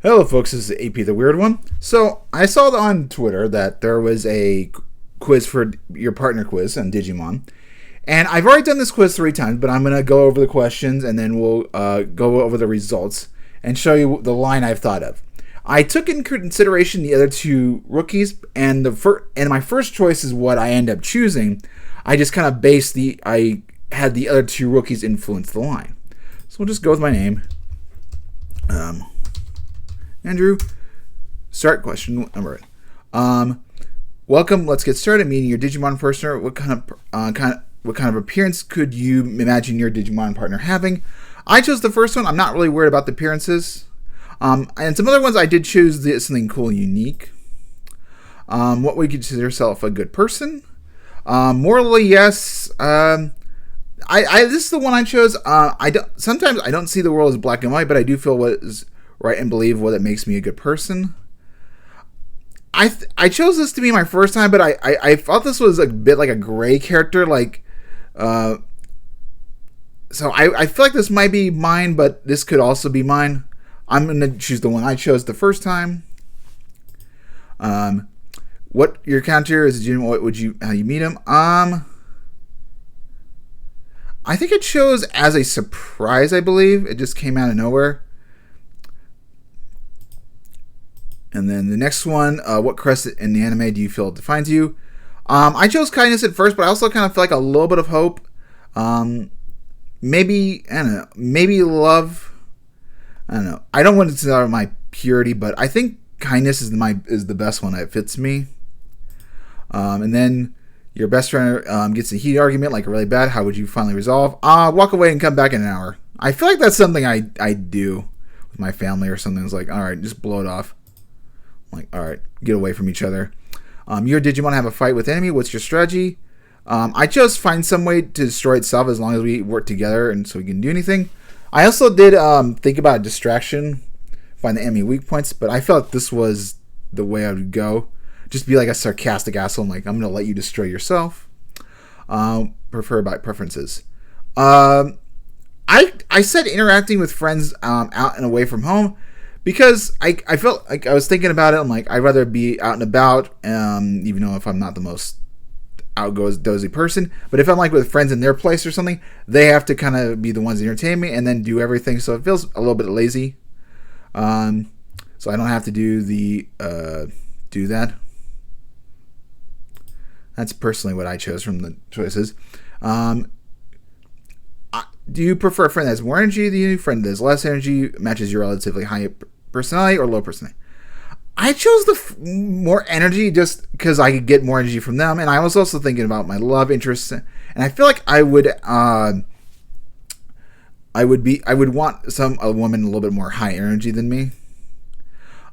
Hello, folks. This is AP the Weird One. So, I saw on Twitter that there was a quiz for your partner quiz on Digimon. And I've already done this quiz 3 times, but I'm going to go over the questions and then we'll go over the results and show you the line I've thought of. I took in consideration the other two rookies, and my first choice is what I end up choosing. I just kind of I had the other two rookies influence the line. So we'll just go with my name. Andrew, start question number 8. Welcome. Let's get started. Meeting your Digimon partner. What kind of appearance could you imagine your Digimon partner having? I chose the first one. I'm not really worried about the appearances. And some other ones I did choose something cool and unique. What would you consider yourself a good person? Morally, yes. This is the one I chose. Sometimes I don't see the world as black and white, but I do feel what is right and believe what it makes me a good person. I chose this to be my first time, but I thought this was a bit like a gray character, so I feel like this might be mine, but this could also be mine. I'm gonna choose the one I chose the first time. What your counter is? What would you? How you meet him? I think it chose as a surprise. I believe it just came out of nowhere. And then the next one, what crest in the anime do you feel defines you? I chose kindness at first, but I also kind of feel like a little bit of hope. Maybe, I don't know, maybe love. I don't know. I don't want to say my purity, but I think kindness is the best one that fits me. And then your best friend gets a heated argument, like really bad. How would you finally resolve? Walk away and come back in an hour. I feel like that's something I do with my family or something. It's like, all right, just blow it off. Like, all right, get away from each other. Your Digimon have a fight with enemy. What's your strategy? I chose find some way to destroy itself as long as we work together and so we can do anything. I also did think about a distraction, find the enemy weak points, but I felt this was the way I would go. Just be like a sarcastic asshole. I'm like, I'm going to let you destroy yourself. Prefer by preferences. I said interacting with friends out and away from home. Because I felt like I was thinking about it. I'm like, I'd rather be out and about, even though if I'm not the most dozy person. But if I'm like with friends in their place or something, they have to kind of be the ones that entertain me and then do everything. So it feels a little bit lazy. So I don't have to do that. That's personally what I chose from the choices. Do you prefer a friend that has more energy than you, a friend that has less energy, matches your relatively high personality or low personality? I chose the more energy just because I could get more energy from them, and I was also thinking about my love interests, and I feel like I would want a woman a little bit more high energy than me.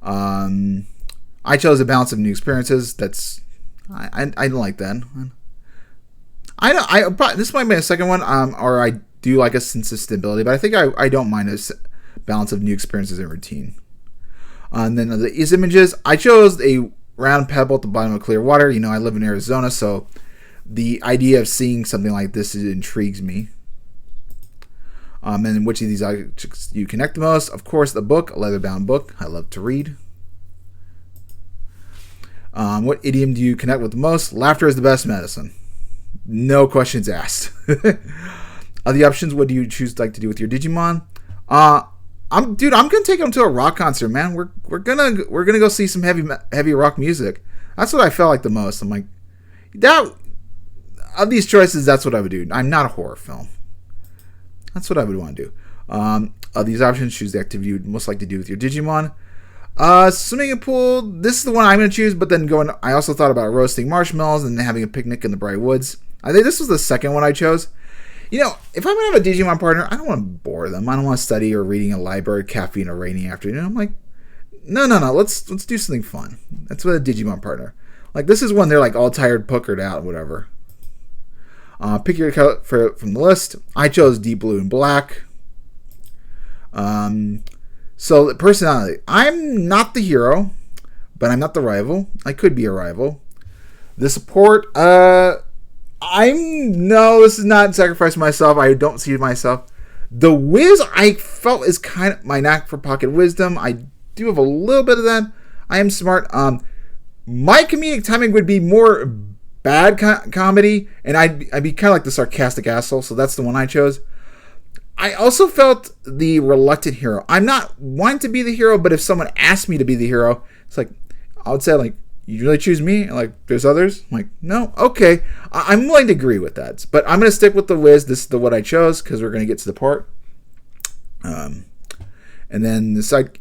I chose a balance of new experiences. I don't like that. This might be a second one, or I do like a sense of stability, but I think I don't mind a balance of new experiences and routine. And then these images, I chose a round pebble at the bottom of clear water. You know, I live in Arizona, so the idea of seeing something like this intrigues me. And which of these objects you connect the most? Of course, the book, a leather-bound book. I love to read. What idiom do you connect with the most? Laughter is the best medicine. No questions asked. Other options, what do you choose to do with your Digimon? I'm gonna take them to a rock concert, man. We're gonna go see some heavy rock music. That's what I felt like the most. I'm like, that of these choices, that's what I would do. I'm not a horror film. That's what I would want to do. Of these options, choose the activity you would most like to do with your Digimon. Swimming pool. This is the one I'm gonna choose, but then I also thought about roasting marshmallows and having a picnic in the bright woods. I think this was the second one I chose. You know, if I'm going to have a Digimon partner, I don't want to bore them. I don't want to study or reading a library cafe in a rainy afternoon. I'm like, no. Let's do something fun. That's what a Digimon partner. Like, this is when they're like all tired, puckered out, whatever. Pick your color from the list. I chose deep blue and black. So, personality. I'm not the hero, but I'm not the rival. I could be a rival. The support, this is not sacrificing myself. I don't see myself. The whiz, I felt is kind of my knack for pocket wisdom. I do have a little bit of that. I am smart. My comedic timing would be more bad comedy, and I'd be kind of like the sarcastic asshole, so that's the one I chose. I also felt the reluctant hero. I'm not wanting to be the hero, but if someone asked me to be the hero, it's like, I would say, like, you really choose me? Like, there's others? I'm like, no? Okay. I'm willing to agree with that. But I'm going to stick with the Wiz. This is the what I chose, because we're going to get to the part. And then the side,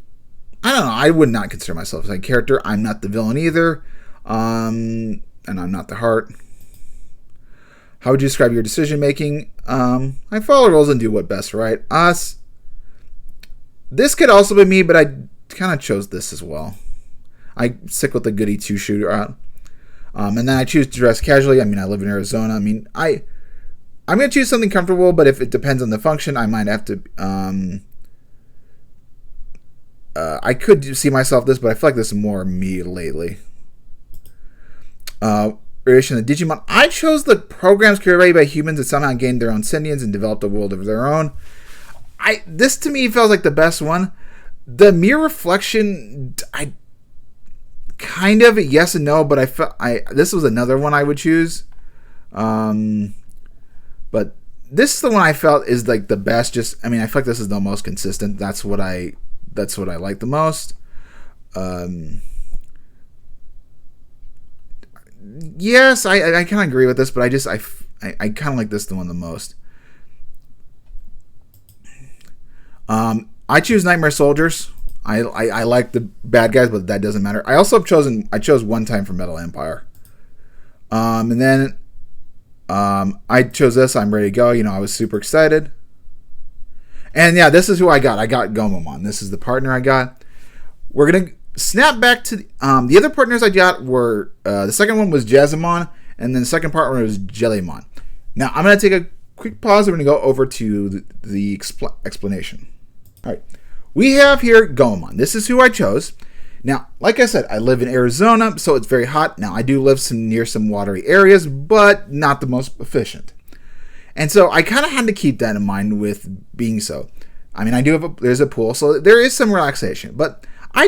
I don't know. I would not consider myself a side character. I'm not the villain either. And I'm not the heart. How would you describe your decision making? I follow rules and do what best, right? Us. This could also be me, but I kind of chose this as well. I stick with the goody two-shooter out. And then I choose to dress casually. I mean, I live in Arizona. I mean, I'm going to choose something comfortable, but if it depends on the function, I might have to... I could see myself this, but I feel like this is more me lately. Variation of the Digimon. I chose the programs created by humans that somehow gained their own sentience and developed a world of their own. This to me felt like the best one. The Mirror Reflection, I kind of yes and no, but this was another one I would choose. But this is the one I felt is like the best. I feel like this is the most consistent. That's what I like the most. Yes, I kind of agree with this, but I kind of like this the one the most. I choose Nightmare Soldiers. I like the bad guys, but that doesn't matter. I also chose One Time for Metal Empire. And then I chose this. I'm ready to go. I was super excited. And yeah, this is who I got. I got Gomamon. This is the partner I got. We're gonna snap back to the other partners I got were the second one was Jazzamon, and then the second partner was Jellymon. Now I'm gonna take a quick pause. We're gonna go over to the explanation. All right. We have here Gomamon. This is who I chose. Now, like I said, I live in Arizona, so it's very hot. Now, I do live near some watery areas, but not the most efficient. And so I kind of had to keep that in mind with being so. There's a pool, so there is some relaxation. But I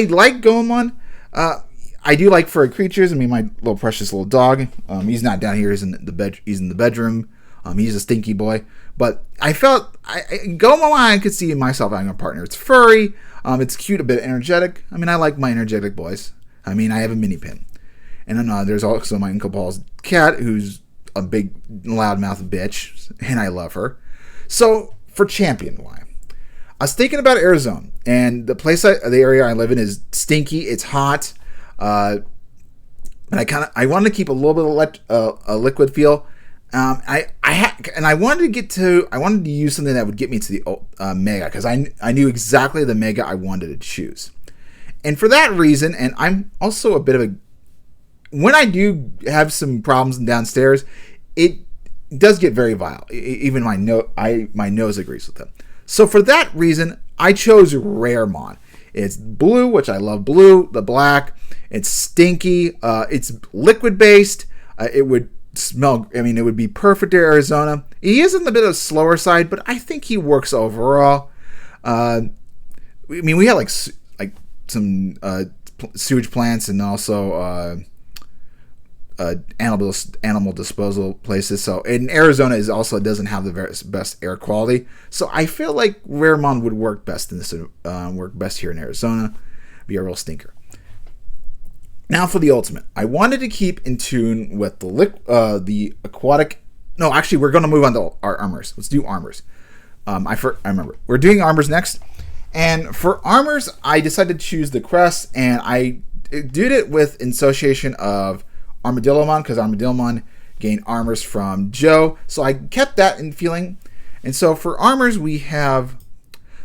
like Gomamon. I do like furry creatures. My little precious little dog. He's not down here. He's in the bedroom. He's a stinky boy. But I felt Gomamon, I could see myself having a partner. It's furry. It's cute, a bit energetic. I like my energetic boys. I have a mini pin. And then there's also my Uncle Paul's cat, who's a big loudmouth bitch, and I love her. So for champion, why? I was thinking about Arizona, and the area I live in is stinky. It's hot, and I wanted to keep a little bit of a liquid feel. I wanted to use something that would get me to the Mega, because I knew exactly the Mega I wanted to choose. And for that reason, and I'm also a bit of when I do have some problems downstairs, it does get very vile. Even my nose agrees with them. So for that reason, I chose Raremon. It's blue, which I love blue, the black. It's stinky. It's liquid based. It would smell, it would be perfect in Arizona. He is on the bit of slower side, but I think he works overall. We had like some sewage plants and also animal disposal places. So in Arizona doesn't have the best air quality. So I feel like Raremon would work best here in Arizona. Be a real stinker. Now for the ultimate. I wanted to keep in tune with the aquatic. No, actually, we're going to move on to our armors. Let's do armors. I remember. We're doing armors next. And for armors, I decided to choose the crest, and I did it with association of Armadillomon, because Armadillomon gained armors from Joe. So I kept that in feeling. And so for armors, we have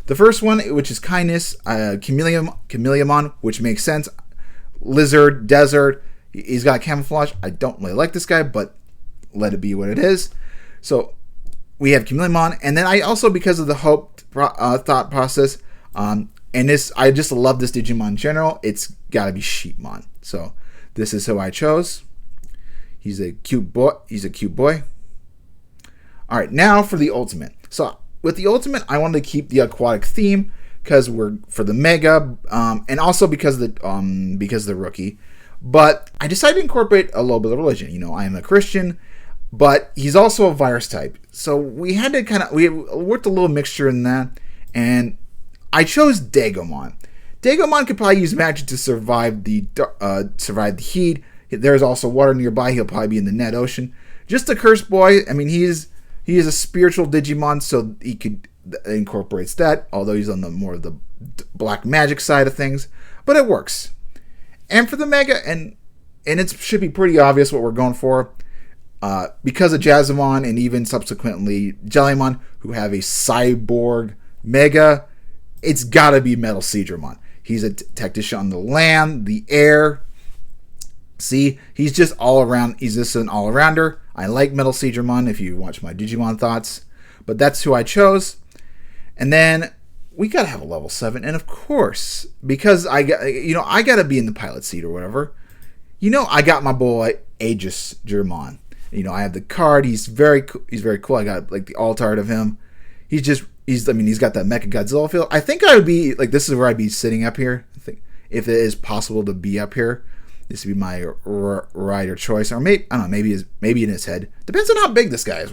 the first one, which is kindness, Chameleon, which makes sense. Lizard, desert, he's got camouflage. I don't really like this guy, but let it be what it is. So we have Chameleon, and then I also, because of the hope thought process, and this, I just love this Digimon in general, it's got to be Sheepmon. So this is who I chose. He's a cute boy. All right, now for the ultimate. So with the ultimate, I wanted to keep the aquatic theme, because we're for the Mega, and also because of the rookie. But I decided to incorporate a little bit of religion. You know, I am a Christian, but he's also a virus type. So we had to we worked a little mixture in that, and I chose Digimon. Digimon could probably use magic to survive the heat. There's also water nearby. He'll probably be in the net ocean. Just a cursed boy. I mean, he is a spiritual Digimon, so he could incorporates that. Although he's on the more of the black magic side of things, but it works. And for the Mega, and it should be pretty obvious what we're going for, because of Jazzamon and even subsequently Jellymon, who have a cyborg Mega, it's got to be Metal Seedramon. He's a tactician on the land, the air. See, he's just all around. He's just an all-arounder. I like Metal Seedramon if you watch my Digimon thoughts, but that's who I chose. And then we gotta have a level 7, and of course, because I gotta be in the pilot seat or whatever. I got my boy Aegis Germon. I have the card. He's very cool. I got like the alt art of him. He's got that Mecha Godzilla feel. I think I would be like, this is where I'd be sitting up here. I think if it is possible to be up here, this would be my rider choice, or maybe I don't know, maybe in his head. Depends on how big this guy is.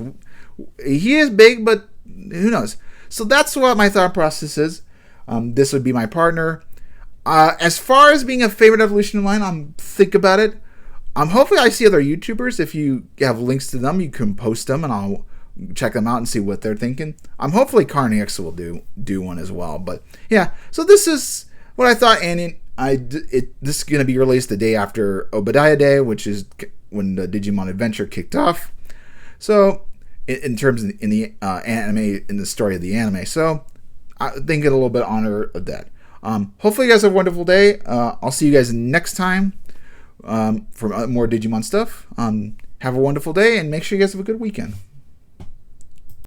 He is big, but who knows? So that's what my thought process is. This would be my partner. As far as being a favorite evolution of mine, think about it. Hopefully I see other YouTubers. If you have links to them, you can post them, and I'll check them out and see what they're thinking. Hopefully Carnix will do one as well. But yeah, so this is what I thought, and this is going to be released the day after Obadiah Day, which is when the Digimon Adventure kicked off. So in terms in the anime, in the story of the anime. So I think it a little bit honor of that. Hopefully you guys have a wonderful day. I'll see you guys next time for more Digimon stuff. Have a wonderful day, and make sure you guys have a good weekend.